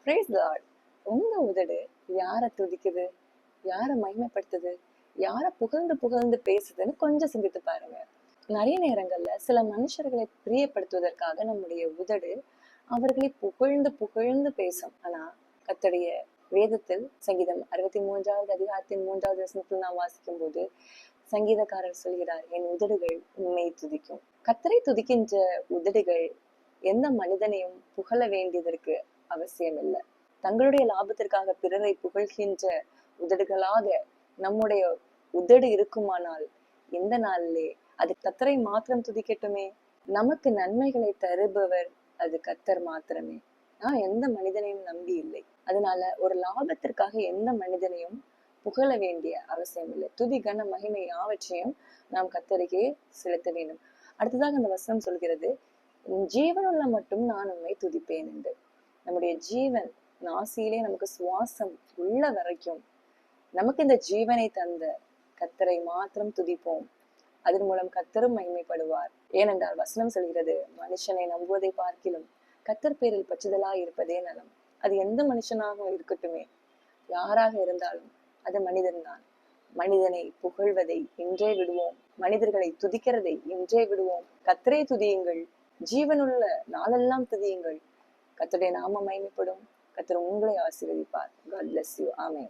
Praise the Lord. உங்க உதடு யாரை துதிக்குது, யாரை மகிமைப்படுத்துது, யாரை புகழ்ந்து புகழ்ந்து பேசுதுன்னு கொஞ்சம் சிந்தித்து பாருங்க. நிறைய நேரங்கள்ல சில மனுஷர்களை பிரியப்படுத்துவதற்காக நம்முடைய உதடு அவர்களை புகழ்ந்து புகழ்ந்து பேசும். ஆனா கர்த்தருடைய வேதத்தில் சங்கீதம் 63வது அதிகாரத்தின் 3வது வசனத்தில் நாம் வாசிக்கும் போது சங்கீதக்காரர் சொல்கிறார், என் உதடுகள் உண்மையை துதிக்கும். கர்த்தரை துதிக்கின்ற உதடுகள் எந்த மனிதனையும் புகழ வேண்டியதற்கு அவசியம் இல்லை. தங்களுடைய லாபத்திற்காக பிறரை புகழ்கின்ற உதடுகளாக நம்முடைய உதடு இருக்குமானால் இந்த நாளிலே அது கர்த்தரை மாத்திரம் துதிக்கட்டுமே. நமக்கு நன்மைகளை தருபவர் அது கர்த்தர் மாத்திரமே. நான் எந்த மனிதனையும் நம்பி இல்லை. அதனால ஒரு லாபத்திற்காக எந்த மனிதனையும் புகழ வேண்டிய அவசியம் இல்லை. துதி கன மகிமை யாவற்றையும் நாம் கர்த்தருக்கே செலுத்த வேண்டும். அடுத்ததாக அந்த வசனம் சொல்கிறது, ஜீவனுள்ள மட்டும் நான் உண்மை துதிப்பேன் என்று. நம்முடைய ஜீவன் நாசியிலே நமக்கு சுவாசம் உள்ள வரைக்கும் நமக்கு இந்த ஜீவனை தந்த கர்த்தரை மாத்திரம் துதிப்போம். அதன் மூலம் கர்த்தரும் மகிமைப்படுவார். ஏனென்றால் வசனம் சொல்கிறது, மனுஷனை நம்புவதை பார்க்கிலும் கர்த்தர் பேரில் பற்றுதலாய் இருப்பதே நலம். அது எந்த மனுஷனாக இருக்கட்டுமே, யாராக இருந்தாலும் அது மனிதன் தான். மனிதனை புகழ்வதை இன்றே விடுவோம், மனிதர்களை துதிக்கிறதை இன்றே விடுவோம். கர்த்தரை துதியுங்கள், ஜீவனுள்ள நாளெல்லாம் துதியுங்கள். கர்த்தருடைய நாமம் மகிமைப்படும். கர்த்தர் உங்களை ஆசீர்வதிப்பார். God bless you. Amen.